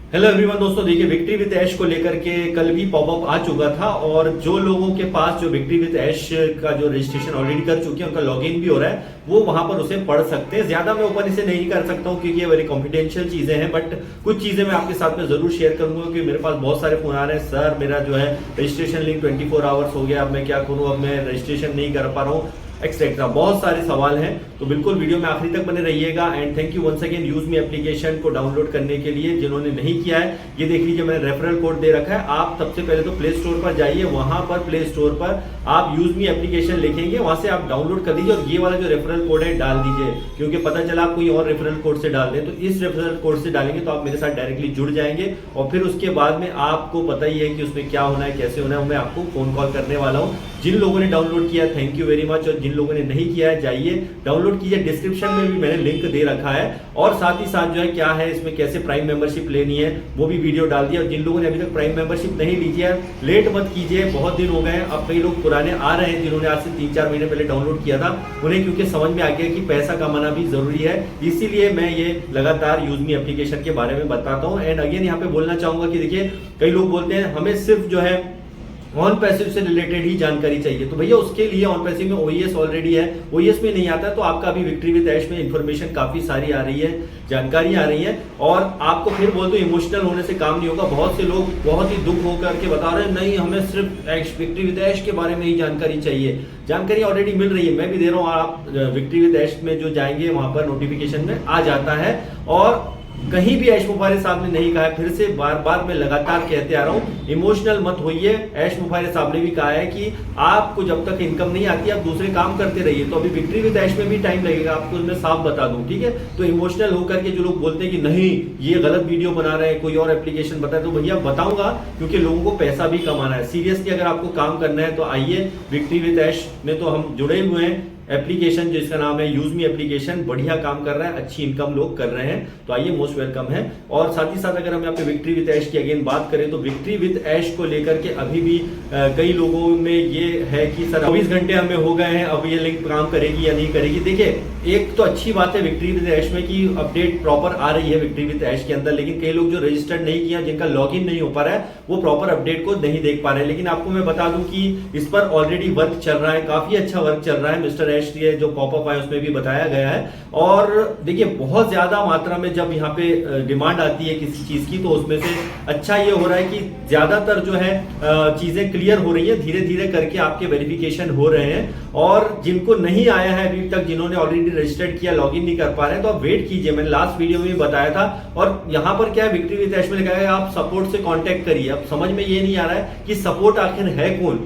Hello everyone दोस्तों, देखिए victory with ऐश को लेकर के कल भी पॉपअप आ चुका था और जो लोगों के पास जो विक्ट्री विद ऐश का जो रजिस्ट्रेशन ऑलरेडी कर चुके हैं उनका लॉगिन भी हो रहा है, वो वहां पर उसे पढ़ सकते हैं। ज्यादा मैं ओपन इसे नहीं कर सकता हूं क्योंकि ये वेरी कॉन्फिडेंशियल चीजें हैं, बट कुछ चीजें मैं आपके साथ में जरूर शेयर करूंगा क्योंकि मेरे पास बहुत सारे फोन आ रहे हैं। सर मेरा जो है रजिस्ट्रेशन लिंक 24 आवर्स हो गया, अब मैं क्या करूं, अब मैं रजिस्ट्रेशन नहीं कर पा रहा हूं, एक्सेट्रा बहुत सारे सवाल हैं। तो बिल्कुल वीडियो में आखिरी तक बने रहिएगा। And thank you once again use me application को डाउनलोड करने के लिए। जिन्होंने नहीं किया है ये देख लीजिए, मैंने रेफरल कोड दे रखा है। आप सबसे पहले तो प्ले स्टोर पर जाइए, वहां पर प्ले स्टोर पर आप यूज मी एप्लीकेशन लिखेंगे, वहां से आप डाउनलोड कर दीजिए और ये वाला जो रेफरल कोड है डाल दीजिए, क्योंकि पता चला आप कोई और रेफरल कोड से डाल दें तो इस रेफरल कोड से डालेंगे तो आप मेरे साथ डायरेक्टली जुड़ जाएंगे और फिर उसके बाद में आपको पता ही है कि उसमें क्या होना है, कैसे होना है, मैं आपको फोन कॉल करने वाला हूं। जिन लोगों ने डाउनलोड किया थैंक यू वेरी मच, और जिन लोगों ने नहीं किया है जाइए डाउनलोड कीजिए। डिस्क्रिप्शन में भी मैंने लिंक दे रखा है और साथ ही साथ जो है क्या है इसमें कैसे प्राइम मेंबरशिप लेनी है वो भी वीडियो डाल दिया। और जिन लोगों ने अभी तक प्राइम मेंबरशिप नहीं लीजिए है लेट मत कीजिए, बहुत दिन हो गए हैं। अब कई लोग पुराने आ रहे हैं जिन्होंने आज से 3-4 महीने पहले डाउनलोड किया था, उन्हें क्योंकि समझ में आ गया कि पैसा कमाना भी जरूरी है, इसीलिए मैं ये लगातार यूज मी एप्लीकेशन के बारे में बताता हूं। एंड अगेन यहाँ पे बोलना चाहूंगा कि देखिए कई लोग बोलते हैं हमें सिर्फ जो है ऑन पैसिव से रिलेटेड ही जानकारी चाहिए, तो भैया उसके लिए ऑन पैसिव में ओईएस ऑलरेडी है, ओईएस में नहीं आता तो आपका अभी विक्ट्री विद ऐश में इंफॉर्मेशन काफी सारी आ रही है, जानकारी आ रही है। और आपको फिर बोल दो इमोशनल होने से काम नहीं होगा। बहुत से लोग बहुत ही दुख होकर के बता रहे हैं नहीं हमें सिर्फ विक्ट्री विद ऐश के बारे में ही जानकारी चाहिए। जानकारी ऑलरेडी मिल रही है, मैं भी दे रहा हूँ। आप विक्ट्री विद ऐश में जो जाएंगे वहां पर नोटिफिकेशन में आ जाता है और कहीं भी ऐश मुफारिस साहब ने नहीं कहा है, फिर से बार बार मैं लगातार कहते आ रहा हूं इमोशनल मत होइए। ऐश मुफारिस साहब ने भी कहा है कि आपको जब तक इनकम नहीं आती आप दूसरे काम करते रहिए। तो अभी विक्ट्री विद ऐश में भी टाइम लगेगा, आपको मैं साफ बता दूं, ठीक है। तो इमोशनल होकर के जो लोग बोलते हैं कि नहीं ये गलत वीडियो बना रहे हैं, कोई और एप्लीकेशन बताए, तो भैया बताऊंगा क्योंकि लोगों को पैसा भी कमाना है। सीरियसली अगर आपको काम करना है तो आइए, विक्ट्री विद ऐश में तो हम जुड़े हुए हैं। एप्लीकेशन जिसका नाम है यूज मी एप्लीकेशन बढ़िया काम कर रहा है, अच्छी इनकम लोग कर रहे हैं, तो आइए मोस्ट वेलकम है। और साथ ही साथ अगर हम यहाँ पे विक्ट्री विद ऐश की अगेन बात करें तो विक्ट्री विद ऐश को लेकर के अभी भी कई लोगों में ये है कि सर 24 घंटे हमें हो गए हैं, अब ये लिंक काम करेगी या नहीं करेगी। देखिए एक तो अच्छी बात है विक्ट्री विद ऐश में कि अपडेट प्रॉपर आ रही है विक्ट्री विद ऐश के अंदर, लेकिन कई लोग जो रजिस्टर्ड नहीं किया, जिनका लॉगिन नहीं हो पा रहा है, वो प्रॉपर अपडेट को नहीं देख पा रहे हैं। लेकिन आपको मैं बता दूं कि इस पर ऑलरेडी वर्क चल रहा है, काफी अच्छा वर्क चल रहा है। मिस्टर ऐश जो पॉपअप है उसमें भी बताया गया है। और देखिए बहुत ज्यादा मात्रा में जब यहाँ पे डिमांड आती है किसी चीज की तो उसमें से अच्छा ये हो रहा है कि ज्यादातर जो है चीजें क्लियर हो रही है, धीरे धीरे करके आपके वेरिफिकेशन हो रहे हैं। और जिनको नहीं आया है अभी तक, जिन्होंने ऑलरेडी रजिस्टर्ड किया लॉगिन नहीं कर पा रहे हैं, तो आप वेट कीजिए। मैंने लास्ट वीडियो में भी बताया था। और यहाँ पर क्या है विक्ट्री विद ऐश में लिखा है आप सपोर्ट से कांटेक्ट करिए। अब समझ में ये नहीं आ रहा है कि सपोर्ट आखिर है कौन,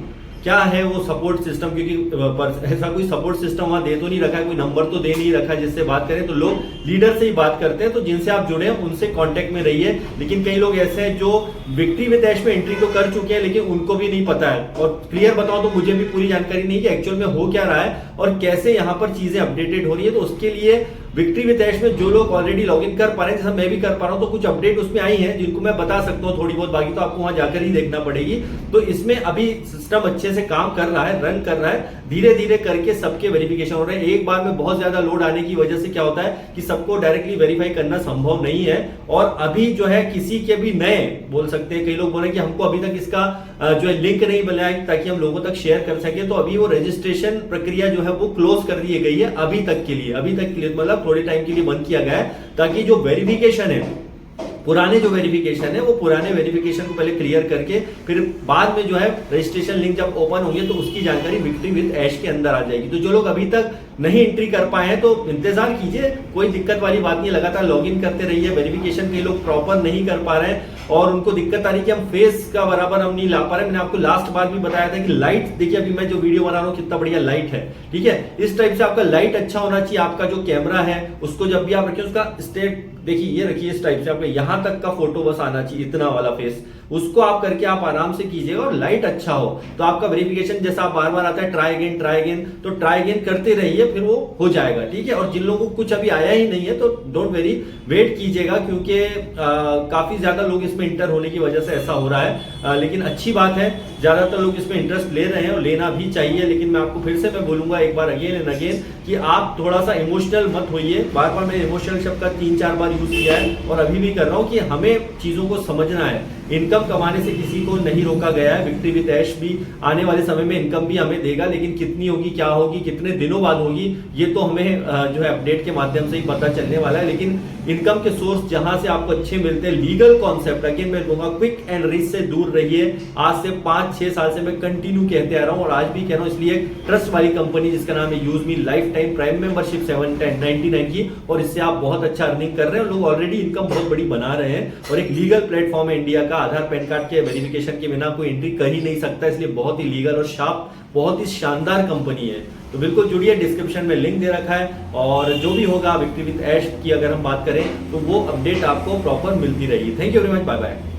क्या है वो सपोर्ट सिस्टम, क्योंकि ऐसा कोई सपोर्ट सिस्टम वहां दे तो नहीं रखा है, कोई नंबर तो दे नहीं रखा जिससे बात करें। तो लोग लीडर से ही बात करते हैं, तो जिनसे आप जुड़े हैं उनसे कांटेक्ट में रहिए। लेकिन कई लोग ऐसे हैं जो विक्ट्री विद ऐश में एंट्री तो कर चुके हैं लेकिन उनको भी नहीं पता है। और क्लियर बताओ तो मुझे भी पूरी जानकारी नहीं कि एक्चुअल में हो क्या रहा है और कैसे यहाँ पर चीजें अपडेटेड हो रही है। तो उसके लिए विक्ट्री विद ऐश में जो लोग ऑलरेडी लॉगिन कर पा रहे हैं, जैसा मैं भी कर पा रहा हूं, तो कुछ अपडेट उसमें आई हैं जिनको मैं बता सकता हूं थोड़ी बहुत, बाकी तो आपको वहां जाकर ही देखना पड़ेगी। तो इसमें अभी सिस्टम अच्छे से काम कर रहा है, रन कर रहा है, धीरे धीरे करके सबके वेरिफिकेशन हो रहे हैं। एक बार में बहुत ज्यादा लोड आने की वजह से क्या होता है कि सबको डायरेक्टली वेरीफाई करना संभव नहीं है। और अभी जो है किसी के भी नए बोल सकते हैं, कई लोग बोले कि हमको अभी तक इसका जो है लिंक नहीं मिला है ताकि हम लोगों तक शेयर कर सके, तो अभी वो रजिस्ट्रेशन प्रक्रिया जो है वो क्लोज कर दी गई है अभी तक के लिए मतलब थोड़े टाइम के लिए बंद किया गया है, ताकि जो वेरिफिकेशन है, पुराने जो वेरिफिकेशन है वो पुराने वेरिफिकेशन को पहले क्लियर करके फिर बाद में जो है रजिस्ट्रेशन लिंक जब ओपन होंगे तो उसकी जानकारी विक्ट्री विद ऐश के अंदर आ जाएगी। तो जो लोग अभी तक नहीं एंट्री कर पाए हैं तो इंतजार कीजिए, कोई दिक्कत वाली बात नहीं, लगातार लॉगिन करते रहिए। वेरिफिकेशन के लोग प्रॉपर नहीं कर पा रहे हैं और उनको दिक्कत आ रही है कि हम फेस का बराबर हम नहीं ला पा रहे। मैंने आपको लास्ट बार भी बताया था कि लाइट देखिए, अभी मैं जो वीडियो बना रहा हूँ कितना बढ़िया लाइट है, ठीक है। इस टाइप से आपका लाइट अच्छा होना चाहिए, आपका जो कैमरा है उसको जब भी आप रखिए उसका स्टेट देखिए, ये रखिए इस टाइप से, आपका यहां तक का फोटो बस आना चाहिए, इतना वाला फेस, उसको आप करके आप आराम से कीजिएगा और लाइट अच्छा हो तो आपका वेरिफिकेशन जैसा आप बार बार आता है ट्राई अगेन, तो ट्राई अगेन करते रहिए करिए, फिर वो हो जाएगा, ठीक है। और जिन लोगों को कुछ अभी आया ही नहीं है तो डोंट वेरी, वेट कीजिएगा, क्योंकि काफी ज्यादा लोग इसमें इंटर होने की वजह से ऐसा हो रहा है। लेकिन अच्छी बात है, ज्यादातर लोग इसमें इंटरेस्ट ले रहे हैं और लेना भी चाहिए। लेकिन मैं आपको फिर से मैं बोलूंगा एक बार अगेन एंड अगेन कि आप थोड़ा सा इमोशनल मत होइए। बार बार मैंने इमोशनल शब्द का 3-4 बार यूज किया है और अभी भी कर रहा हूं कि हमें चीजों को समझना है। इनकम कमाने से किसी को नहीं रोका गया है। विक्ट्री विद ऐश भी आने वाले समय में इनकम भी हमें देगा, लेकिन कितनी होगी, क्या होगी, कितने दिनों बाद होगी, ये तो हमें जो है अपडेट के माध्यम से ही पता चलने वाला है। लेकिन इनकम के सोर्स जहां से आपको अच्छे मिलते हैं, लीगल कॉन्सेप्ट, अगेन मैं कहूंगा क्विक एंड रिस्क से दूर रहिए। आज से 5-6 साल से मैं कंटिन्यू कहते आ रहा हूं और आज भी कह रहा हूं, इसलिए ट्रस्ट वाली कंपनी जिसका नाम है use me, life time prime membership 799 की, और इससे आप बहुत अच्छा अर्निंग कर रहे हैं। लोग ऑलरेडी इनकम बहुत बड़ी बना रहे हैं और एक लीगल प्लेटफॉर्म है इंडिया का। आधार पैन कार्ड के वेरिफिकेशन के बिना कोई एंट्री कर ही नहीं सकता, इसलिए बहुत ही लीगल और शार्प, बहुत ही शानदार कंपनी है। तो बिल्कुल जुड़िए, डिस्क्रिप्शन में लिंक दे रखा है। और जो भी होगा विक्ट्री विद ऐश की अगर हम बात करें तो वो अपडेट आपको प्रॉपर मिलती रहेगी। Thank you very much, bye bye.